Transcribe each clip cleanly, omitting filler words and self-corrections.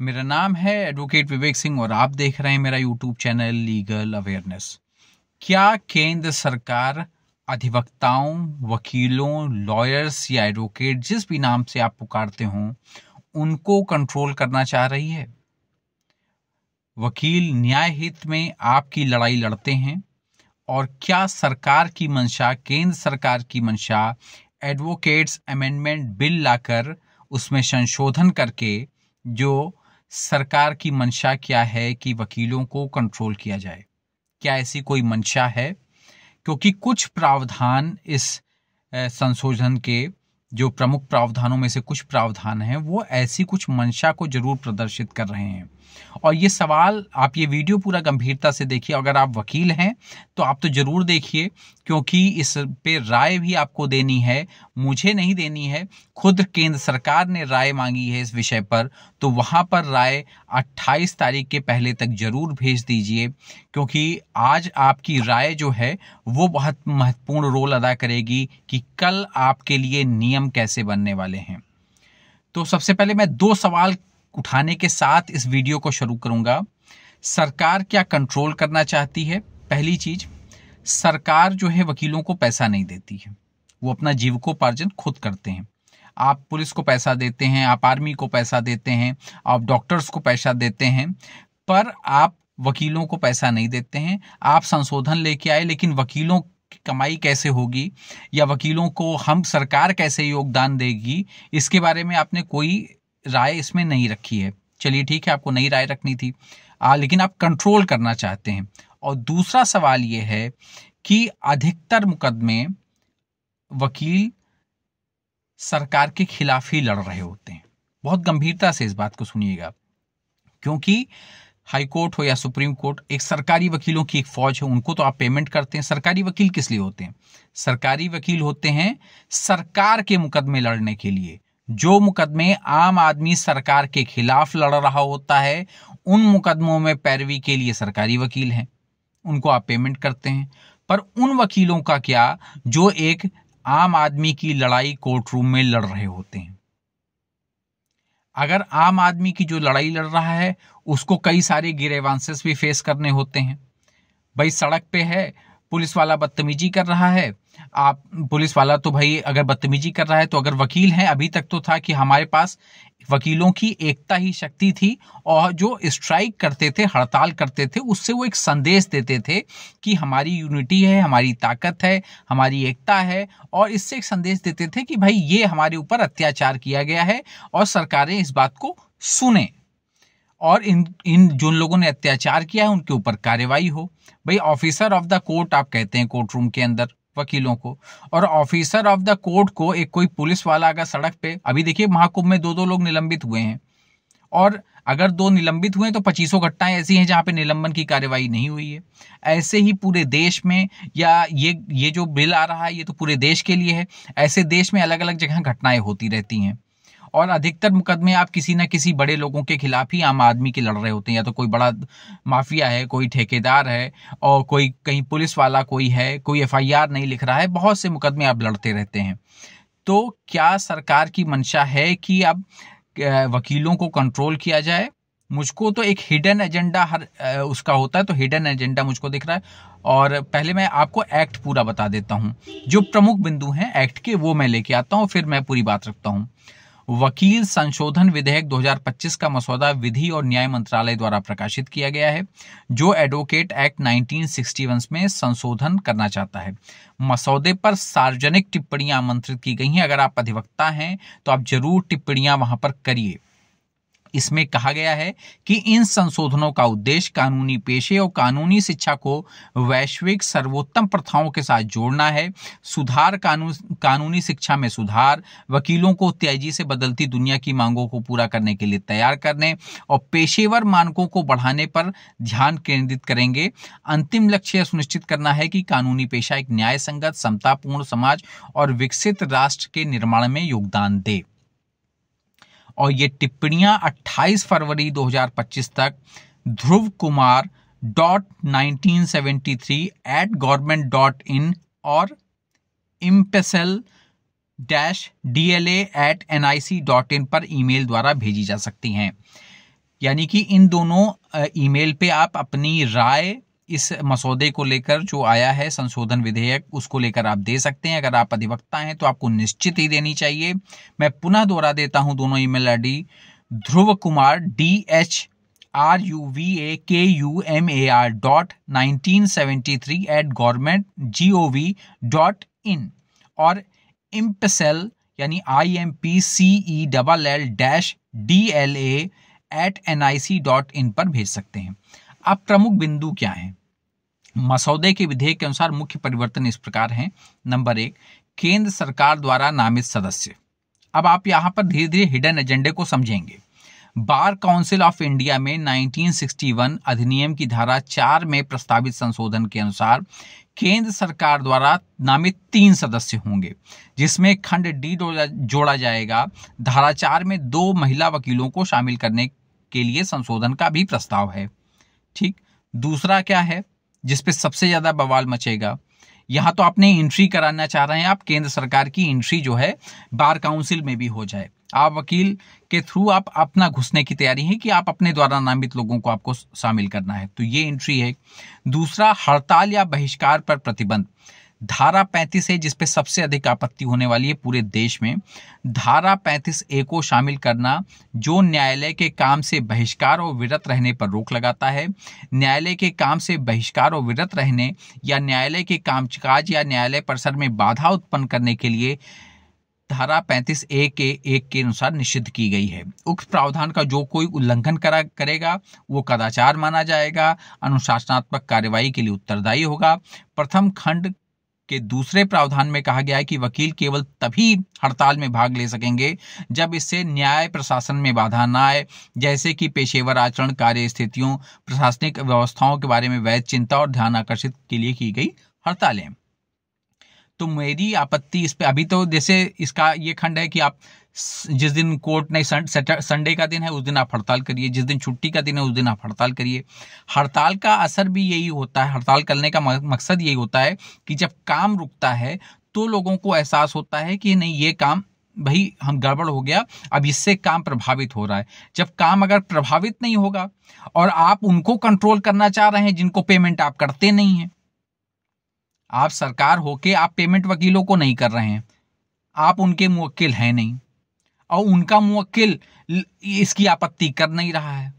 मेरा नाम है एडवोकेट विवेक सिंह और आप देख रहे हैं मेरा यूट्यूब चैनल लीगल अवेयरनेस। क्या केंद्र सरकार अधिवक्ताओं, वकीलों, लॉयर्स या एडवोकेट जिस भी नाम से आप पुकारते हों उनको कंट्रोल करना चाह रही है? वकील न्याय हित में आपकी लड़ाई लड़ते हैं और क्या सरकार की मंशा, केंद्र सरकार की मंशा एडवोकेट्स अमेंडमेंट बिल लाकर उसमें संशोधन करके जो सरकार की मंशा क्या है कि वकीलों को कंट्रोल किया जाए? क्या ऐसी कोई मंशा है? क्योंकि कुछ प्रावधान इस संशोधन के जो प्रमुख प्रावधानों में से कुछ प्रावधान हैं वो ऐसी कुछ मंशा को जरूर प्रदर्शित कर रहे हैं। और ये सवाल, आप ये वीडियो पूरा गंभीरता से देखिए। अगर आप वकील हैं तो आप तो जरूर देखिए, क्योंकि इस पे राय भी आपको देनी है, मुझे नहीं देनी है। खुद केंद्र सरकार ने राय मांगी है इस विषय पर, तो वहां पर राय 28 तारीख के पहले तक जरूर भेज दीजिए, क्योंकि आज आपकी राय जो है वो बहुत महत्वपूर्ण रोल अदा करेगी कि कल आपके लिए नियम कैसे बनने वाले हैं। तो सबसे पहले मैं 2 सवाल उठाने के साथ इस वीडियो को शुरू करूंगा। सरकार क्या कंट्रोल करना चाहती है? पहली चीज, सरकार जो है वकीलों को पैसा नहीं देती है, वो अपना जीविकोपार्जन खुद करते हैं। आप पुलिस को पैसा देते हैं, आप आर्मी को पैसा देते हैं, आप डॉक्टर्स को पैसा देते हैं, पर आप वकीलों को पैसा नहीं देते हैं। आप संशोधन लेके आए, लेकिन वकीलों की कमाई कैसे होगी या वकीलों को हम सरकार कैसे योगदान देगी, इसके बारे में आपने कोई राय इसमें नहीं रखी है। चलिए ठीक है, आपको नई राय रखनी थी, लेकिन आप कंट्रोल करना चाहते हैं। और दूसरा सवाल यह है कि अधिकतर मुकदमे वकील सरकार के खिलाफ ही लड़ रहे होते हैं। बहुत गंभीरता से इस बात को सुनिएगा, क्योंकि हाई कोर्ट हो या सुप्रीम कोर्ट, एक सरकारी वकीलों की एक फौज है, उनको तो आप पेमेंट करते हैं। सरकारी वकील किस लिए होते हैं? सरकारी वकील होते हैं सरकार के मुकदमे लड़ने के लिए। जो मुकदमे आम आदमी सरकार के खिलाफ लड़ रहा होता है, उन मुकदमों में पैरवी के लिए सरकारी वकील हैं, उनको आप पेमेंट करते हैं। पर उन वकीलों का क्या जो एक आम आदमी की लड़ाई कोर्ट रूम में लड़ रहे होते हैं? अगर आम आदमी की जो लड़ाई लड़ रहा है उसको कई सारे ग्रीवेंसेस भी फेस करने होते हैं। भाई सड़क पे है, पुलिस वाला बदतमीजी कर रहा है, आप पुलिस वाला तो भाई अगर बदतमीजी कर रहा है तो अगर वकील हैं, अभी तक तो था कि हमारे पास वकीलों की एकता ही शक्ति थी, और जो स्ट्राइक करते थे, हड़ताल करते थे, उससे वो एक संदेश देते थे कि हमारी यूनिटी है, हमारी ताकत है, हमारी एकता है, और इससे एक संदेश देते थे कि भाई ये हमारे ऊपर अत्याचार किया गया है और सरकारें इस बात को सुने और इन जिन लोगों ने अत्याचार किया है उनके ऊपर कार्रवाई हो। भाई ऑफिसर ऑफ द कोर्ट आप कहते हैं कोर्ट रूम के अंदर वकीलों को, और ऑफिसर ऑफ द कोर्ट को एक कोई पुलिस वाला अगर सड़क पे, अभी देखिए महाकुंभ में 2-2 लोग निलंबित हुए हैं, और अगर 2 निलंबित हुए तो 25 घटनाएं ऐसी हैं जहां पे निलंबन की कार्रवाई नहीं हुई है। ऐसे ही पूरे देश में, या ये जो बिल आ रहा है ये तो पूरे देश के लिए है, ऐसे देश में अलग अलग जगह घटनाएं होती रहती हैं, और अधिकतर मुकदमे आप किसी ना किसी बड़े लोगों के खिलाफ ही आम आदमी के लड़ रहे होते हैं। या तो कोई बड़ा माफिया है, कोई ठेकेदार है, और कोई कहीं पुलिस वाला कोई है, कोई एफआईआर नहीं लिख रहा है, बहुत से मुकदमे आप लड़ते रहते हैं। तो क्या सरकार की मंशा है कि अब वकीलों को कंट्रोल किया जाए? मुझको तो एक हिडन एजेंडा हर उसका होता है, तो हिडन एजेंडा मुझको दिख रहा है। और पहले मैं आपको एक्ट पूरा बता देता हूं, जो प्रमुख बिंदु हैं एक्ट के वो मैं लेके आता हूं, फिर मैं पूरी बात रखता हूं। वकील संशोधन विधेयक 2025 का मसौदा विधि और न्याय मंत्रालय द्वारा प्रकाशित किया गया है, जो एडवोकेट एक्ट 1961 में संशोधन करना चाहता है। मसौदे पर सार्वजनिक टिप्पणियां आमंत्रित की गई हैं। अगर आप अधिवक्ता हैं तो आप जरूर टिप्पणियां वहां पर करिए। इसमें कहा गया है कि इन संशोधनों का उद्देश्य कानूनी पेशे और कानूनी शिक्षा को वैश्विक सर्वोत्तम प्रथाओं के साथ जोड़ना है, सुधार, कानूनी शिक्षा में सुधार, वकीलों को तेजी से बदलती दुनिया की मांगों को पूरा करने के लिए तैयार करने और पेशेवर मानकों को बढ़ाने पर ध्यान केंद्रित करेंगे। अंतिम लक्ष्य सुनिश्चित करना है कि कानूनी पेशा एक न्याय संगत, समतापूर्ण समाज और विकसित राष्ट्र के निर्माण में योगदान दे। और ये टिप्पणियां 28 फरवरी 2025 तक dhruv.1973@government.in और impesel-dla@nic.in पर ईमेल द्वारा भेजी जा सकती हैं। यानी कि इन दोनों ईमेल पे आप अपनी राय इस मसौदे को लेकर जो आया है संशोधन विधेयक उसको लेकर आप दे सकते हैं। अगर आप अधिवक्ता हैं तो आपको निश्चित ही देनी चाहिए। मैं पुनः दोहरा देता हूं दोनों ईमेल आईडी ध्रुव कुमार DHRUVAKUMAR.1973@government.gov.in और impcell यानी IMPCELL-DLA@nic.in पर भेज सकते हैं। अब प्रमुख बिंदु क्या हैं? मसौदे के विधेयक के अनुसार मुख्य परिवर्तन इस प्रकार हैं। नंबर 1, केंद्र सरकार द्वारा नामित सदस्य। अब आप यहां पर धीरे धीरे हिडन एजेंडे को समझेंगे। बार काउंसिल ऑफ इंडिया में 1961 अधिनियम की धारा 4 में प्रस्तावित संशोधन के अनुसार केंद्र सरकार द्वारा नामित 3 सदस्य होंगे, जिसमें खंड डी जोड़ा जाएगा। धारा 4 में 2 महिला वकीलों को शामिल करने के लिए संशोधन का भी प्रस्ताव है। ठीक, दूसरा क्या है जिसपे सबसे ज्यादा बवाल मचेगा? यहां तो आपने एंट्री कराना चाह रहे हैं आप, केंद्र सरकार की एंट्री जो है बार काउंसिल में भी हो जाए। आप वकील के थ्रू आप अपना घुसने की तैयारी है कि आप अपने द्वारा नामित लोगों को आपको शामिल करना है, तो ये एंट्री है। दूसरा, हड़ताल या बहिष्कार पर प्रतिबंध। धारा 35 है जिसपे सबसे अधिक आपत्ति होने वाली है पूरे देश में। धारा 35A को शामिल करना जो न्यायालय के काम से बहिष्कार और विरत रहने पर रोक लगाता है। न्यायालय के काम से बहिष्कार और विरत रहने या न्यायालय के कामकाज या न्यायालय परिसर में बाधा उत्पन्न करने के लिए धारा 35A के 1 के अनुसार निषिद्ध की गई है। उक्त प्रावधान का जो कोई उल्लंघन करेगा वो कदाचार माना जाएगा, अनुशासनात्मक कार्यवाही के लिए उत्तरदायी होगा। प्रथम खंड के दूसरे प्रावधान में कहा गया है कि वकील केवल तभी हड़ताल में भाग ले सकेंगे जब इससे न्याय प्रशासन में बाधा न आए, जैसे कि पेशेवर आचरण, कार्य स्थितियों, प्रशासनिक व्यवस्थाओं के बारे में वैध चिंता और ध्यान आकर्षित के लिए की गई हड़तालें। तो मेरी आपत्ति इस पे, अभी तो जैसे इसका ये खंड है कि आप जिस दिन कोर्ट ने संडे का दिन है उस दिन आप हड़ताल करिए, जिस दिन छुट्टी का दिन है उस दिन आप हड़ताल करिए। हड़ताल का असर भी यही होता है, हड़ताल करने का मकसद यही होता है कि जब काम रुकता है तो लोगों को एहसास होता है कि नहीं ये काम भाई हम गड़बड़ हो गया, अब इससे काम प्रभावित हो रहा है। जब काम अगर प्रभावित नहीं होगा और आप उनको कंट्रोल करना चाह रहे हैं जिनको पेमेंट आप करते नहीं हैं, आप सरकार होके आप पेमेंट वकीलों को नहीं कर रहे हैं, आप उनके मुवक्किल हैं नहीं और उनका मुवक्किल इसकी आपत्ति कर नहीं रहा है,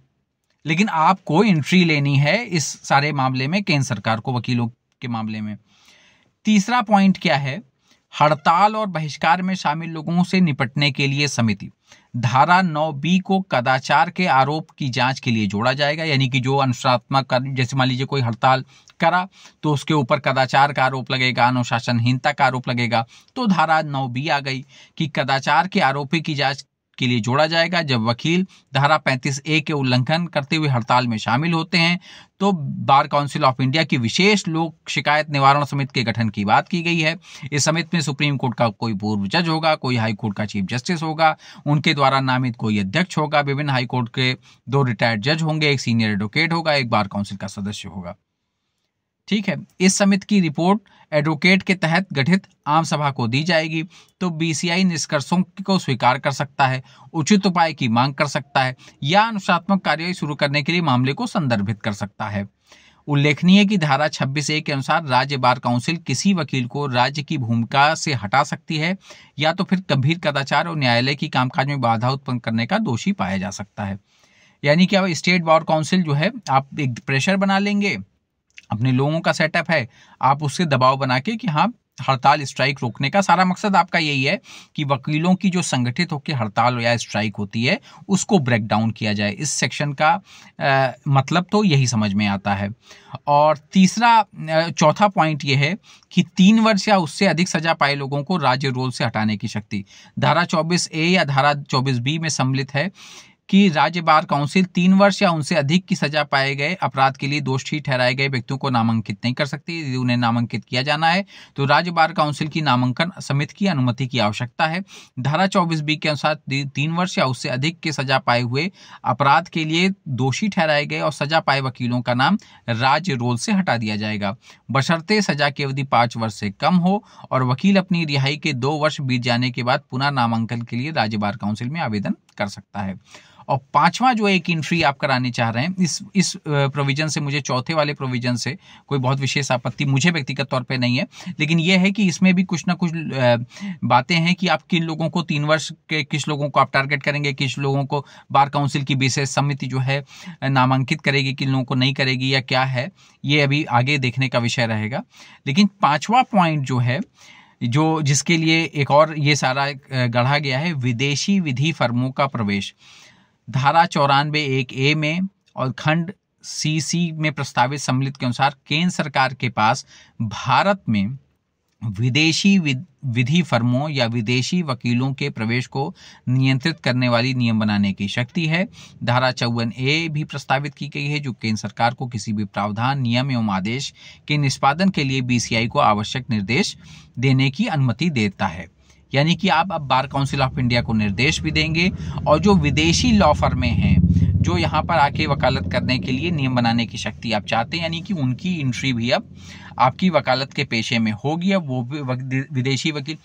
लेकिन आपको एंट्री लेनी है इस सारे मामले में केंद्र सरकार को, वकीलों के मामले में। तीसरा पॉइंट क्या है? हड़ताल और बहिष्कार में शामिल लोगों से निपटने के लिए समिति। धारा 9B को कदाचार के आरोप की जांच के लिए जोड़ा जाएगा, यानी कि जो अनुशासनात्मक, जैसे मान लीजिए कोई हड़ताल करा तो उसके ऊपर कदाचार का आरोप लगेगा, अनुशासनहीनता का आरोप लगेगा, तो धारा 9B आ गई कि कदाचार के आरोपी की जांच के लिए जोड़ा जाएगा। जब वकील धारा 35A के उल्लंघन करते हुए हड़ताल में शामिल होते हैं तो बार काउंसिल ऑफ इंडिया की विशेष लोक शिकायत निवारण समिति के गठन की बात की गई है। इस समिति में सुप्रीम कोर्ट का कोई पूर्व जज होगा, कोई हाई कोर्ट का चीफ जस्टिस होगा, उनके द्वारा नामित कोई अध्यक्ष होगा, विभिन्न हाई कोर्ट के 2 रिटायर्ड जज होंगे, एक सीनियर एडवोकेट होगा, एक बार काउंसिल का सदस्य होगा। ठीक है, इस समिति की रिपोर्ट एडवोकेट के तहत गठित आम सभा को दी जाएगी। तो बीसीआई निष्कर्षों को स्वीकार कर सकता है, उचित उपाय की मांग कर सकता है या अनुशासनात्मक कार्यवाही शुरू करने के लिए मामले को संदर्भित कर सकता है। उल्लेखनीय है कि धारा 26A के अनुसार राज्य बार काउंसिल किसी वकील को राज्य की भूमिका से हटा सकती है या तो फिर गंभीर कदाचार और न्यायालय की कामकाज में बाधा उत्पन्न करने का दोषी पाया जा सकता है। यानी कि अब स्टेट बार काउंसिल जो है, आप एक प्रेशर बना लेंगे, अपने लोगों का सेटअप है, आप उससे दबाव बना के कि हाँ हड़ताल स्ट्राइक रोकने का सारा मकसद आपका यही है कि वकीलों की जो संगठित होकर हड़ताल या स्ट्राइक होती है उसको ब्रेक डाउन किया जाए। इस सेक्शन का मतलब तो यही समझ में आता है। और चौथा पॉइंट यह है कि 3 वर्ष या उससे अधिक सजा पाए लोगों को राज्य रोल से हटाने की शक्ति धारा 24A या धारा 24B में सम्मिलित है कि राज्य बार काउंसिल 3 वर्ष या उनसे अधिक की सजा पाए गए अपराध के लिए दोषी ठहराए गए व्यक्तियों को नामांकित नहीं कर सकती। यदि उन्हें नामांकित किया जाना है तो राज्य बार काउंसिल की नामांकन समिति की अनुमति की आवश्यकता है। धारा 24B के अनुसार 3 वर्ष या उससे अधिक के सजा पाए हुए अपराध के लिए दोषी ठहराए गए और सजा पाए वकीलों का नाम राज्य रोल से हटा दिया जाएगा, बशर्ते सजा की अवधि 5 वर्ष से कम हो और वकील अपनी रिहाई के 2 वर्ष बीत जाने के बाद पुनः नामांकन के लिए राज्य बार काउंसिल में आवेदन कर सकता है। और पांचवा जो एक एंट्री आप कराने चाह रहे हैं, इस प्रोविजन से मुझे, चौथे वाले प्रोविजन से कोई बहुत विशेष आपत्ति मुझे व्यक्तिगत तौर पे नहीं है, लेकिन यह है कि इसमें भी कुछ ना कुछ बातें हैं कि आप किन लोगों को 3 वर्ष के, किस लोगों को आप टारगेट करेंगे, किस लोगों को बार काउंसिल की विशेष समिति जो है नामांकित करेगी, किन लोगों को नहीं करेगी, या क्या है, ये अभी आगे देखने का विषय रहेगा। लेकिन पांचवा पॉइंट जो है, जो जिसके लिए एक और ये सारा गढ़ा गया है, विदेशी विधि फर्मों का प्रवेश। धारा 94(1)(a) में और खंड CC में प्रस्तावित सम्मिलित के अनुसार केंद्र सरकार के पास भारत में विदेशी विधि फर्मों या विदेशी वकीलों के प्रवेश को नियंत्रित करने वाली नियम बनाने की शक्ति है। धारा 54(a) भी प्रस्तावित की गई है, जो केंद्र सरकार को किसी भी प्रावधान, नियम एवं आदेश के निष्पादन के लिए BCI को आवश्यक निर्देश देने की अनुमति देता है। यानी कि आप अब बार काउंसिल ऑफ इंडिया को निर्देश भी देंगे, और जो विदेशी लॉ फर्में हैं जो यहाँ पर आके वकालत करने के लिए नियम बनाने की शक्ति आप चाहते हैं, यानी कि उनकी एंट्री भी अब आपकी वकालत के पेशे में होगी। अब वो भी विदेशी वकील,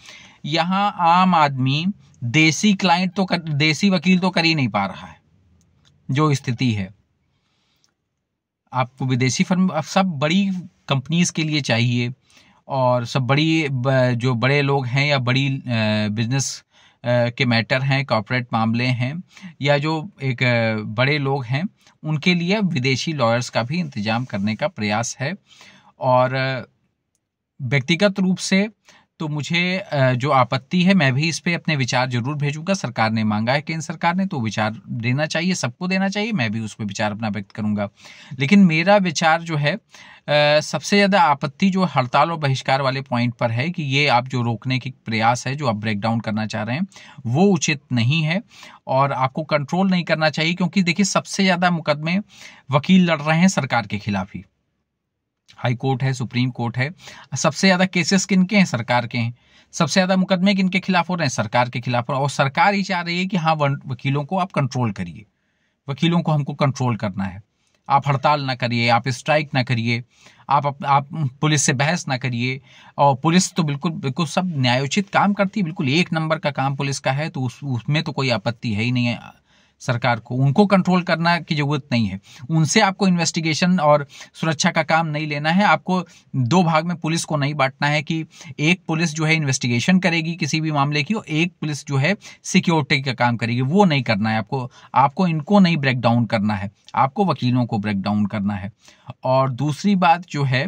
यहाँ आम आदमी देसी देसी वकील तो कर ही नहीं पा रहा है। जो स्थिति है, आपको विदेशी फर्म सब बड़ी कंपनीज के लिए चाहिए, और सब बड़ी जो बड़े लोग हैं या बड़ी बिजनेस के मैटर हैं, कॉर्पोरेट मामले हैं, या जो एक बड़े लोग हैं, उनके लिए विदेशी लॉयर्स का भी इंतजाम करने का प्रयास है। और व्यक्तिगत रूप से तो मुझे जो आपत्ति है, मैं भी इस पे अपने विचार जरूर भेजूंगा। सरकार ने मांगा है, केंद्र सरकार ने, तो विचार देना चाहिए, सबको देना चाहिए, मैं भी उस पर विचार अपना व्यक्त करूंगा। लेकिन मेरा विचार जो है, सबसे ज़्यादा आपत्ति जो हड़ताल और बहिष्कार वाले पॉइंट पर है, कि ये आप जो रोकने की प्रयास है, जो आप ब्रेक डाउन करना चाह रहे हैं, वो उचित नहीं है, और आपको कंट्रोल नहीं करना चाहिए। क्योंकि देखिए, सबसे ज़्यादा मुकदमे वकील लड़ रहे हैं सरकार के खिलाफ ही। हाई कोर्ट है, सुप्रीम कोर्ट है, सबसे ज्यादा केसेस किनके हैं? सरकार के हैं। सबसे ज्यादा मुकदमे किनके खिलाफ हो रहे हैं? सरकार के खिलाफ। और सरकार ही चाह रही है कि हाँ, वकीलों को आप कंट्रोल करिए, वकीलों को हमको कंट्रोल करना है। आप हड़ताल ना करिए, आप स्ट्राइक ना करिए, आप पुलिस से बहस ना करिए। और पुलिस तो बिल्कुल सब न्यायोचित काम करती है, बिल्कुल 1 नंबर का काम पुलिस का है, तो उसमें तो कोई आपत्ति है ही नहीं है। सरकार को उनको कंट्रोल करना की जरूरत नहीं है। उनसे आपको इन्वेस्टिगेशन और सुरक्षा का काम नहीं लेना है। आपको 2 भाग में पुलिस को नहीं बांटना है, कि एक पुलिस जो है इन्वेस्टिगेशन करेगी किसी भी मामले की, और एक पुलिस जो है सिक्योरिटी का काम करेगी। वो नहीं करना है आपको इनको नहीं ब्रेक डाउन करना है, आपको वकीलों को ब्रेक डाउन करना है। और दूसरी बात जो है,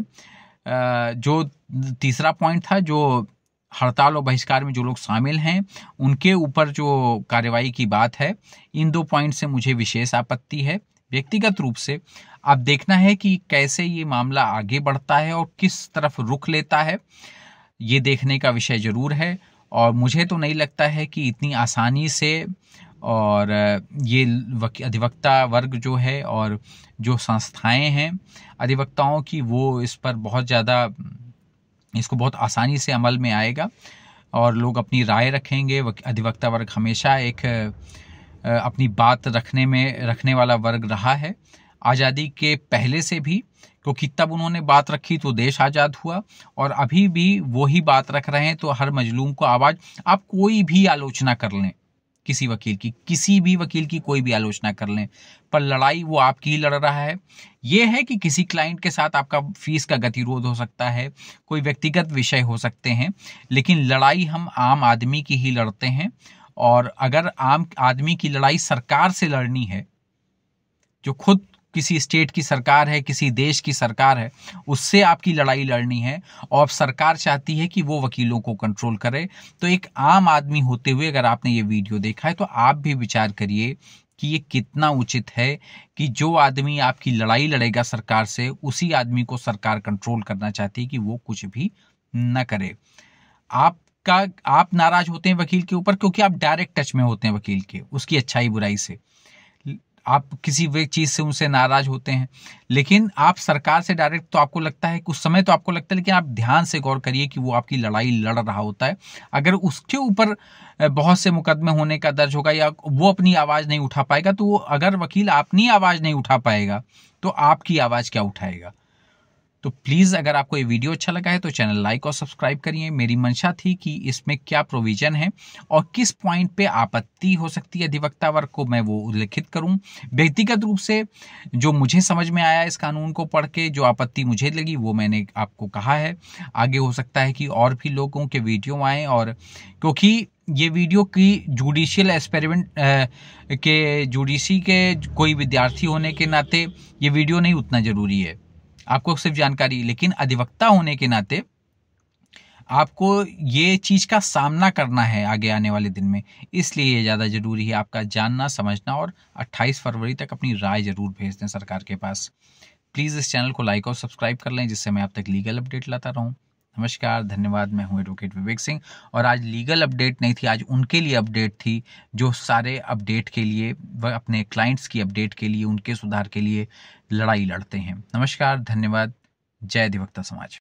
जो तीसरा पॉइंट था, जो हड़ताल और बहिष्कार में जो लोग शामिल हैं, उनके ऊपर जो कार्रवाई की बात है, इन 2 पॉइंट से मुझे विशेष आपत्ति है। व्यक्तिगत रूप से अब देखना है कि कैसे ये मामला आगे बढ़ता है और किस तरफ रुख लेता है, ये देखने का विषय जरूर है। और मुझे तो नहीं लगता है कि इतनी आसानी से, और ये अधिवक्ता वर्ग जो है और जो संस्थाएं हैं अधिवक्ताओं की, वो इस पर इसको बहुत आसानी से अमल में आएगा, और लोग अपनी राय रखेंगे। अधिवक्ता वर्ग हमेशा एक अपनी बात रखने वाला वर्ग रहा है, आज़ादी के पहले से भी, क्योंकि तब उन्होंने बात रखी तो देश आज़ाद हुआ, और अभी भी वही बात रख रहे हैं। तो हर मजलूम को आवाज़, आप कोई भी आलोचना कर लें, किसी भी वकील की कोई भी आलोचना कर लें, पर लड़ाई वो आपकी ही लड़ रहा है। ये है कि किसी क्लाइंट के साथ आपका फीस का गतिरोध हो सकता है, कोई व्यक्तिगत विषय हो सकते हैं, लेकिन लड़ाई हम आम आदमी की ही लड़ते हैं। और अगर आम आदमी की लड़ाई सरकार से लड़नी है, जो खुद किसी स्टेट की सरकार है, किसी देश की सरकार है, उससे आपकी लड़ाई लड़नी है, और सरकार चाहती है कि वो वकीलों को कंट्रोल करे, तो एक आम आदमी होते हुए अगर आपने ये वीडियो देखा है, तो आप भी विचार करिए कि ये कितना उचित है कि जो आदमी आपकी लड़ाई लड़ेगा सरकार से, उसी आदमी को सरकार कंट्रोल करना चाहती है कि वो कुछ भी न करे। आप नाराज होते हैं वकील के ऊपर, क्योंकि आप डायरेक्ट टच में होते हैं वकील के, उसकी अच्छाई बुराई से। आप किसी भी चीज से उनसे नाराज होते हैं, लेकिन आप सरकार से डायरेक्ट, तो आपको लगता है, कुछ समय तो आपको लगता है, लेकिन आप ध्यान से गौर करिए कि वो आपकी लड़ाई लड़ रहा होता है। अगर उसके ऊपर बहुत से मुकदमे होने का दर्ज होगा, या वो अपनी आवाज नहीं उठा पाएगा, तो अगर वकील अपनी आवाज नहीं उठा पाएगा, तो आपकी आवाज क्या उठाएगा? तो प्लीज़ अगर आपको ये वीडियो अच्छा लगा है तो चैनल लाइक और सब्सक्राइब करिए। मेरी मंशा थी कि इसमें क्या प्रोविज़न है और किस पॉइंट पे आपत्ति हो सकती है अधिवक्ता वर्ग को, मैं वो उल्लेखित करूं। व्यक्तिगत रूप से जो मुझे समझ में आया इस कानून को पढ़ के, जो आपत्ति मुझे लगी वो मैंने आपको कहा है। आगे हो सकता है कि और भी लोगों के वीडियो आएँ, और क्योंकि ये वीडियो की जुडिशियल एक्सपेरिमेंट के जुडिशी के कोई विद्यार्थी होने के नाते ये वीडियो नहीं उतना ज़रूरी है, आपको सिर्फ जानकारी, लेकिन अधिवक्ता होने के नाते आपको ये चीज़ का सामना करना है आगे आने वाले दिन में, इसलिए ये ज़्यादा ज़रूरी है आपका जानना समझना। और 28 फरवरी तक अपनी राय ज़रूर भेज दें सरकार के पास। प्लीज़ इस चैनल को लाइक और सब्सक्राइब कर लें, जिससे मैं आप तक लीगल अपडेट लाता रहूं। नमस्कार, धन्यवाद। मैं हूं एडवोकेट विवेक सिंह, और आज लीगल अपडेट नहीं थी, आज उनके लिए अपडेट थी जो सारे अपडेट के लिए, वह अपने क्लाइंट्स की अपडेट के लिए, उनके सुधार के लिए लड़ाई लड़ते हैं। नमस्कार, धन्यवाद। जय अधिवक्ता समाज।